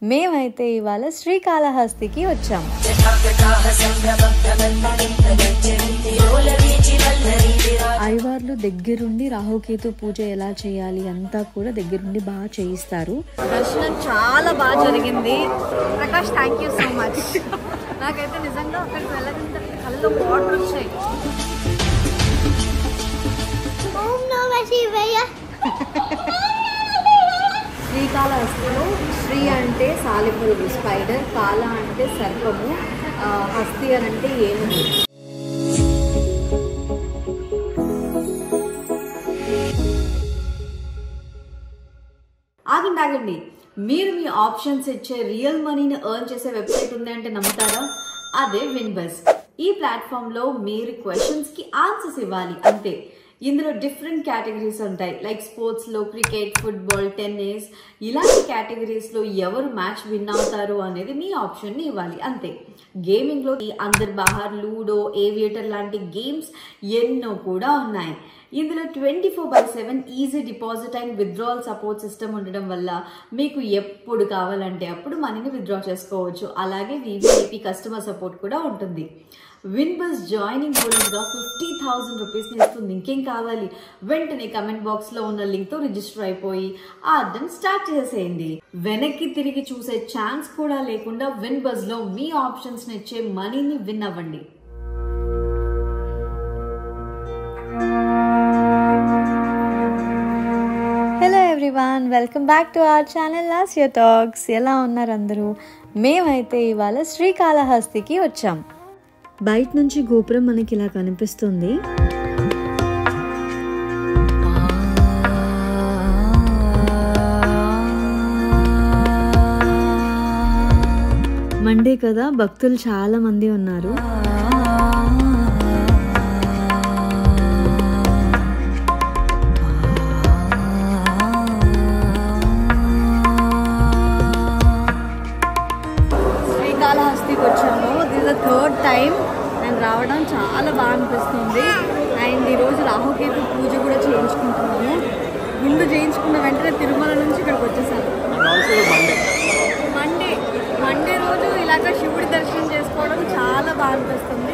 మేమైతే ఇవాళ శ్రీకాళహస్తికి వచ్చాం. అయ్యవార్లు దగ్గరుండి రాహుకేతు పూజ ఎలా చేయాలి అంతా కూడా దగ్గరుండి బాగా చేయిస్తారు. దర్శనం చాలా బాగా జరిగింది. Prakash thank you so much. నాకైతే నిజంగా అక్కడికి వెళ్ళగానే కళ్ళలో వాటర్ వచ్చాయి. శ్రీకాళహస్తిలో శ్రీ అంటే సాలిపురుగు స్పైడర్, కాళ అంటే సర్పము, హస్తి అని అంటే ఏనుగు. ఆగండి, మీరు మీ ఆప్షన్స్ ఇచ్చే రియల్ మనీని ఎర్న్ చేసే వెబ్సైట్ ఉంది అంటే నమ్ముతారా? అదే విన్బస్. ఈ ప్లాట్ఫామ్ లో మీరు క్వశ్చన్స్ కి ఆన్సర్స్ ఇవ్వాలి అంతే. ఇందులో డిఫరెంట్ కేటగిరీస్ ఉంటాయి. లైక్ స్పోర్ట్స్ లో క్రికెట్, ఫుట్బాల్, టెన్నిస్, ఇలాంటి కేటగిరీస్ లో ఎవరు మ్యాచ్ విన్ అవుతారు అనేది మీ ఆప్షన్ ని ఇవ్వాలి అంతే. గేమింగ్ లో అందర్ బహార్, లూడో, ఏవియేటర్ లాంటి గేమ్స్ ఎన్నో కూడా ఉన్నాయి. ఇందులో 24/7 easy deposit and withdrawal support system ఉండడం వల్ల మీకు ఎప్పుడు కావాలంటే అప్పుడు మనీని విత్డ్రా చేసుకోవచ్చు. అలాగే వివిఐపి కస్టమర్ సపోర్ట్ కూడా ఉంటుంది. విన్బస్ జాయినింగ్ బోనస్ గా 50,000 రూపీస్ ఇస్తుంది. ఇంకేం కావాలి? వెంటనే కమెంట్ బాక్స్ లో ఉన్న లింక్ తో రిజిస్టర్ అయిపోయి ఆడడం స్టార్ట్ చేసేయండి. వెనక్కి తిరిగి చూసే ఛాన్స్ కూడా లేకుండా విన్బస్ లో మీ ఆప్షన్స్ ఇచ్చే మనీని విన్ అవ్వండి. Hello everyone, welcome back to our channel Lasya talks. ఎలా ఉన్నారు అందరూ? మేమైతే ఇవాళ శ్రీకాళహస్తికి వచ్చాం. బయట నుంచి గోపురం మనకి ఇలా కనిపిస్తుంది. మండే కదా, భక్తులు చాలా మంది ఉన్నారు. శ్రీకాళహస్తికి వచ్చాము. This the third time and రావడం చాలా బాగా అనిపిస్తుంది. అండ్ ఈరోజు రాహుకేతు పూజ కూడా చేయించుకుంటున్నాము. ముందు చేయించుకున్న వెంటనే తిరుమల నుంచి ఇక్కడికి వచ్చేసాను. మండే రోజు ఇలాగ శివుడి దర్శనం చేసుకోవడం చాలా బాగా అనిపిస్తుంది.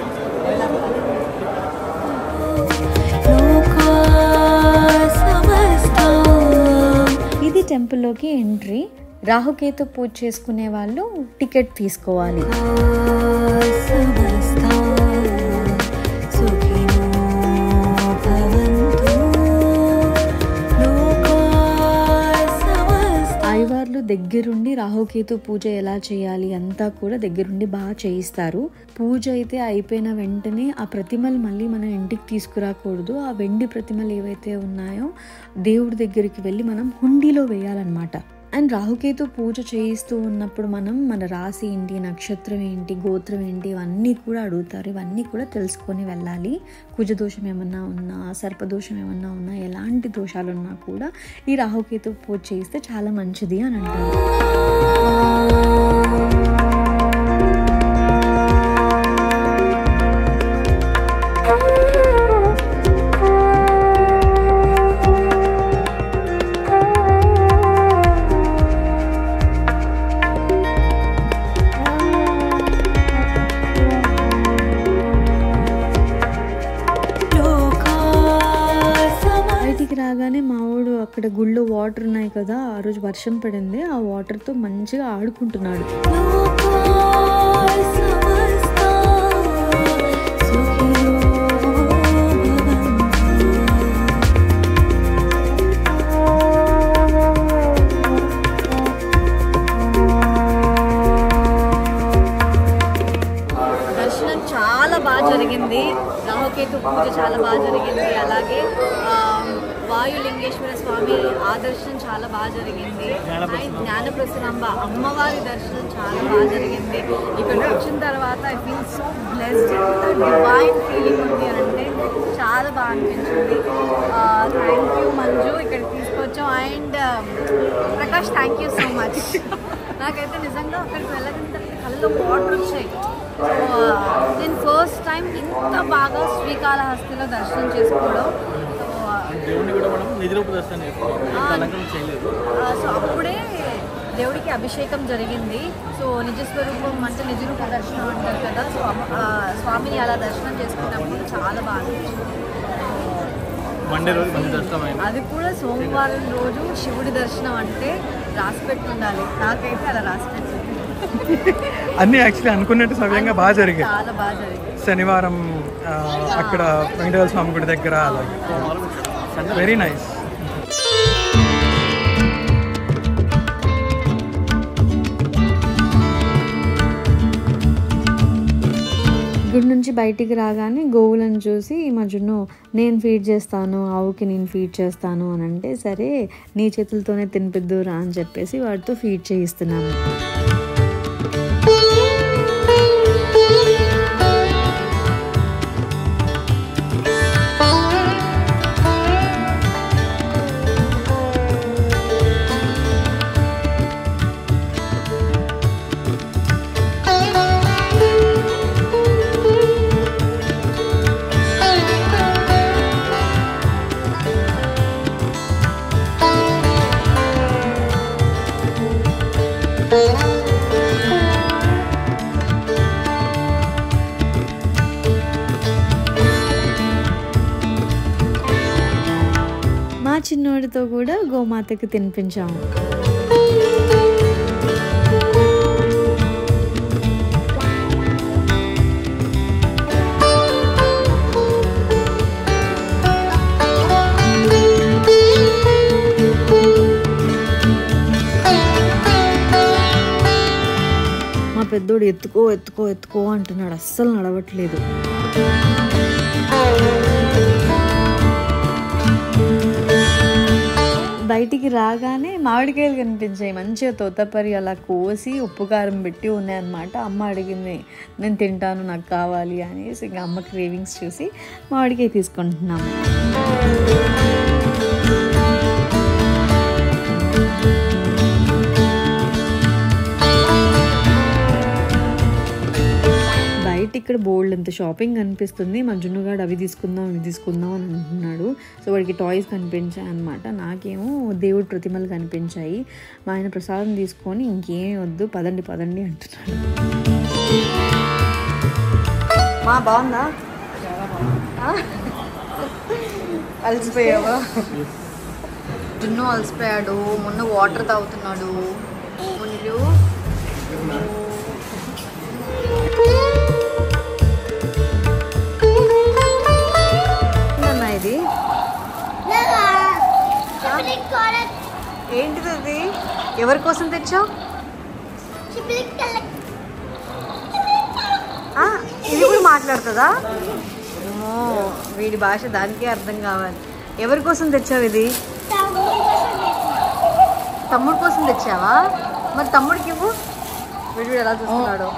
ఇది టెంపుల్లోకి ఎంట్రీ. రాహుకేతు పూజ చేసుకునే వాళ్ళు టికెట్ తీసుకోవాలి. అయ్యవార్లు దగ్గరుండి రాహుకేతు పూజ ఎలా చేయాలి అంతా కూడా దగ్గరుండి బాగా చేయిస్తారు. పూజ అయితే అయిపోయిన వెంటనే ఆ ప్రతిమలు మళ్ళీ మనం ఇంటికి తీసుకురాకూడదు. ఆ వెండి ప్రతిమలు ఏవైతే ఉన్నాయో దేవుడి దగ్గరికి వెళ్ళి మనం హుండీలో వేయాలన్నమాట. అండ్ రాహుకేతు పూజ చేయిస్తూ ఉన్నప్పుడు మనం మన రాశి ఏంటి, నక్షత్రం ఏంటి, గోత్రం ఏంటి, ఇవన్నీ కూడా అడుగుతారు. ఇవన్నీ కూడా తెలుసుకొని వెళ్ళాలి. కుజదోషం ఏమన్నా ఉన్నా, సర్పదోషం ఏమన్నా ఉన్నా, ఎలాంటి దోషాలు ఉన్నా కూడా ఈ రాహుకేతు పూజ చేయిస్తే చాలా మంచిది అని అంటారు. రాగానే మావాడు అక్కడ గుళ్ళో వాటర్ ఉన్నాయి కదా, ఆ రోజు వర్షం పడింది. ఆ వాటర్తో మంచిగా ఆడుకుంటున్నాడు. దర్శనం చాలా బాగా జరిగింది. రాహుకేతు పూజ చాలా బాగా జరిగింది. అలాగే వాయులింగేశ్వర స్వామి దర్శనం చాలా బాగా జరిగింది. అండ్ జ్ఞానప్రసూనాంబ అమ్మవారి దర్శనం చాలా బాగా జరిగింది. ఇక్కడికి వచ్చిన తర్వాత I feel so blessed. Divine feeling ఉంది అంటే చాలా బాగా అనిపించింది. థ్యాంక్ యూ మంజు, ఇక్కడికి తీసుకొచ్చాం. And Prakash thank you so much. నాకైతే నిజంగా అక్కడికి వెళ్ళగానే కళ్ళలో వాటర్ వచ్చాయి. సో నేను ఫస్ట్ టైం ఇంత బాగా శ్రీకాళహస్తిలో దర్శనం చేసుకోవడం. సో అప్పుడే దేవుడికి అభిషేకం జరిగింది. సో నిజస్వరూపం అంటే నిజరూప దర్శనం అంటారు కదా. సో స్వామిని అలా దర్శనం చేసుకున్నప్పుడు చాలా బాగా అనిపించింది. మండే రోజు మంచి దర్శనం అయింది. అది కూడా సోమవారం రోజు శివుడి దర్శనం అంటే రాసి పెట్టి ఉండాలి. నాకైతే అలా రాసి పెట్టింది. అన్నీ యాక్చువల్లీ అనుకున్నట్టు సవ్యంగా బాగా జరిగాయి. చాలా బాగా జరిగింది. శనివారం అక్కడ వెంకటేశ్వర స్వామి గుడి దగ్గర అలాగే వెరీ నైస్. గుడి నుంచి బయటికి రాగానే గోవులను చూసి మా జున్ను నేను ఫీడ్ చేస్తాను, ఆవుకి నేను ఫీడ్ చేస్తాను అని అంటే, సరే నీ చేతులతోనే తినిపిద్దురా అని చెప్పేసి వాటితో ఫీడ్ చేయిస్తున్నాను. మా చిన్నోడితో కూడా గోమాతకి తినిపించాము. మా పెద్దోడు ఎత్తుకో ఎత్తుకో ఎత్తుకో అంటున్నాడు, అస్సలు నడవట్లేదు. బయటికి రాగానే మామిడికాయలు కనిపించాయి. మంచిగా తోతపరి అలా కోసి ఉప్పు కారం పెట్టి ఉన్నాయన్నమాట. అమ్మ అడిగింది నేను తింటాను నాకు కావాలి అనేసి, ఇంకా అమ్మ క్రేవింగ్స్ చూసి మామిడికాయ తీసుకుంటున్నాము. బయట ఇక్కడ బోల్డ్ అంత షాపింగ్ కనిపిస్తుంది. మా జున్నుగాడు అవి తీసుకుందాం ఇవి తీసుకుందాం అని అంటున్నాడు. సో వాడికి టాయ్స్ కనిపించాయి అనమాట. నాకేమో దేవుడి ప్రతిమలు కనిపించాయి. మా ఆయన ప్రసాదం తీసుకొని ఇంకేమీ వద్దు పదండి పదండి అంటున్నాడు. మా బాగుందా? అలసిపోయావా? జున్ను అలసిపోయాడు. మొన్న వాటర్ తాగుతున్నాడు. ముందు ఇది ఏంటిది? అది ఎవరి కోసం తెచ్చావు? ఇది కూడా మాట్లాడుతుందా? వీడి భాష దానికే అర్థం కావాలి. ఎవరి కోసం తెచ్చావు ఇది? తమ్ముడు కోసం తెచ్చావా? మరి తమ్ముడికి ఇవ్వు. వీడు ఎలా చూస్తున్నాడు?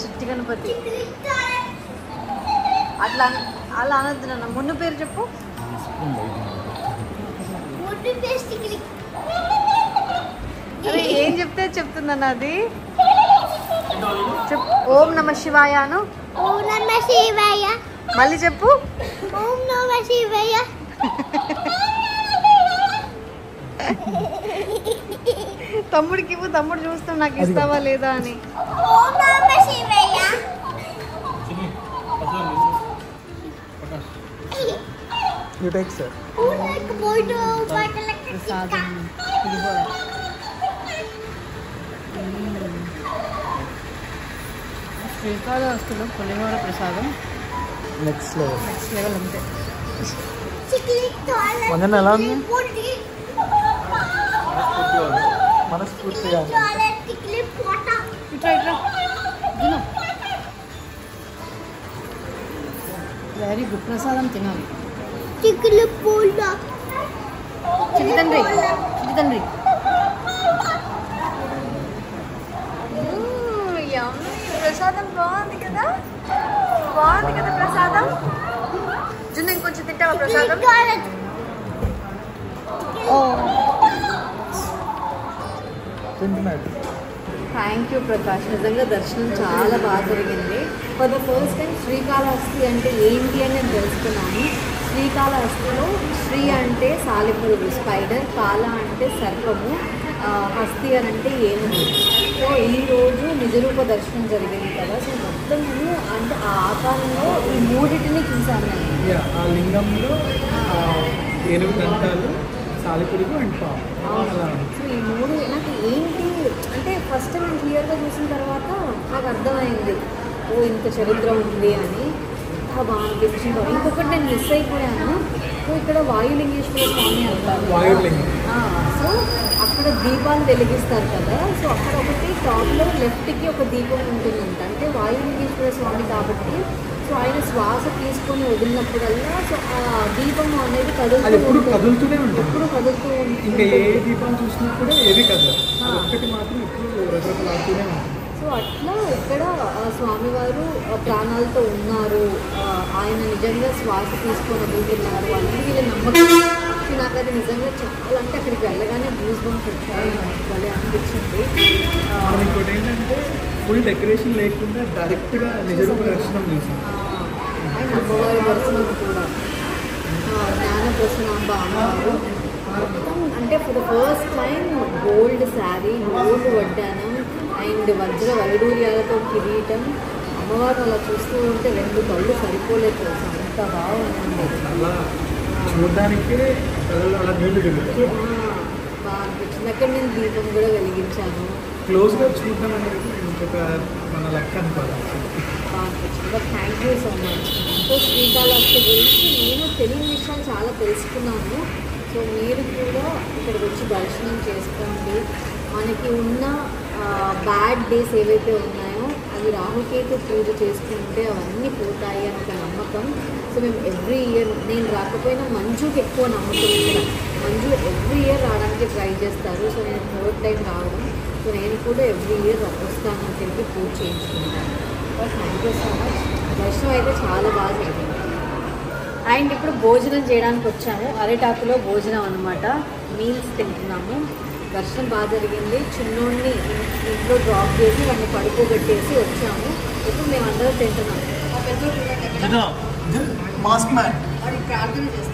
చిట్టి గణపతి. అట్లా అలా అనొద్దు నాన్న. మున్ను పేరు చెప్పు. అరే ఏం చెప్తే చెప్తుందన్న అది. చెప్పు. ఓం నమ శివాయ అను. ఓం నమ శివాయ. మళ్ళీ చెప్పు. ఓం నమ శివాయ. తమ్ముడికి ఇవ్వు. తమ్ముడు చూస్తాం నాకు ఇస్తావా లేదా అని. ఓం నమ శివాయ. You take, sir. ప్రసాదం శ్రీకాళహస్తిలో పులిహోర ప్రసాదం నెక్స్ట్ లెవెల్. నెక్స్ట్ లెవెల్ అంతే. వందన ఎలా ఉంది? మనస్ఫూర్తిగా ఇట్లా ఇట్లా వెరీ గుడ్. ప్రసాదం తినాలి. చిక్కులు పూల చిట్టి తండ్రి చిట్టి తండ్రి. ప్రసాదం బాగుంది కదా? బాగుంది కదా ప్రసాదం? జున్ను ఇంకొంచెం తింటావా ప్రసాదం? Thank you Prakash. నిజంగా దర్శనం చాలా బాగా జరిగింది. For the first time Srikalahasti అంటే ఏంటి అని నేను తెలుసుకున్నాను. శ్రీకాళహస్తిలో శ్రీ అంటే సాలెపురుగు స్పైడర్, కాళ అంటే సర్పము, హస్తి అని అంటే ఏనుగు. సో ఈరోజు నిజరూప దర్శనం జరిగింది కదా, సో మొత్తము అంటే ఆ ఆకారంలో ఈ మూడింటిని చూసాను నేను. ఆ లింగంలో ఏనుగు దంతాలు, సాలిపురుగు అండ్ పాము. సో ఈ మూడు నాకు ఏంటి అంటే ఫస్ట్ నేను క్లియర్గా చూసిన తర్వాత నాకు అర్థమైంది, ఓ ఇంత చరిత్ర ఉంది అని. బాగా అనిపించింది. ఇంకొకటి నేను మిస్ అయిపోయాను. సో ఇక్కడ వాయులింగేశ్వర స్వామి అంటారు, సో అక్కడ దీపాలు వెలిగిస్తారు కదా, సో అక్కడ ఒకటి టాప్లో లెఫ్ట్కి ఒక దీపం ఉంటుందంట. అంటే వాయులింగేశ్వర స్వామి కాబట్టి సో ఆయన శ్వాస తీసుకొని వదిలినప్పుడల్లా సో ఆ దీపం అనేది కదులుతూనే ఉంటుంది. ఎప్పుడు కదులుతూ ఇంకా ఏ దీపం చూసినా కూడా ఏది కదలదు, ఒక్కటి మాత్రం ఎప్పుడు రకరకాలుతూనే ఉంటుంది. సో అట్లా ఇక్కడ స్వామివారు ప్రాణాలతో ఉన్నారు, ఆయన నిజంగా శ్వాస తీసుకొని వదులుతున్నారు అని వీళ్ళ నమ్మకం. సో నాకు అది నిజంగా చాలా అంటే అక్కడికి వెళ్ళగానే గూస్ బంప్స్ వచ్చాయి, భలే అనిపించింది. ఇంకోటి ఏంటంటే ఫుల్ డెకరేషన్ లేకుండా డైరెక్ట్గా నిజరూప దర్శనం చేసాం. అండ్ అమ్మవారి దర్శనం కూడా జ్ఞాన ప్రసన్నాంబ అమ్మవారు మొత్తం అంటే for the first time gold sari, gold వడ్డానం అండ్ వజ్ర వైడూర్యాలతో కిరీటం. అమ్మవారు అలా చూస్తూ ఉంటే 2 కళ్ళు సరిపోలేదు తెలుసు, అంత బాగుంది. చూడడానికే అలా నీళ్లు తిరుగుతాయి. బాగా అనిపించింది. అక్కడ నేను దీపం కూడా వెలిగించాను. క్లోజ్గా చూద్దాం అనేది ఇంకొక మన లెక్క అనుకోవాలి. బాగా అనిపించింది. But thank you so much. So Srikalahasti గురించి నేను తెలియని విషయాలు చాలా తెలుసుకున్నాను. సో మీరు కూడా ఇక్కడికి వచ్చి దర్శనం చేసుకోండి. మనకి ఉన్న బ్యాడ్ డేస్ ఏవైతే ఉన్నాయో అవి రాహుకేతు పూజ చేసుకుంటే అవన్నీ పోతాయి అని ఒక నమ్మకం. సో మేము ఎవ్రీ ఇయర్, నేను రాకపోయినా మంజుకి ఎక్కువ నమ్మకం ఇక్కడ. మంజు ఎవ్రీ ఇయర్ రావడానికి ట్రై చేస్తారు. సో నేను 4th టైం రావడం, సో నేను కూడా ఎవ్రీ ఇయర్ వస్తాను అని చెప్పి పూజ చేయించుకుంటాను. But thank you so much. దర్శనం అయితే చాలా బాగా జరిగింది. అండ్ ఇప్పుడు భోజనం చేయడానికి వచ్చాము. అరిటాకులో భోజనం అనమాట, మీల్స్ తింటున్నాము. దర్శనం బాగా జరిగింది. చిన్నోడిని ఇంట్లో డ్రాప్ చేసి వాడిని పడుకోబెట్టేసి వచ్చాము. ఇప్పుడు మేము అందరం తింటున్నాము. మాస్క్ మ్యాన్ వాడికి ప్రార్థన చేస్తాం.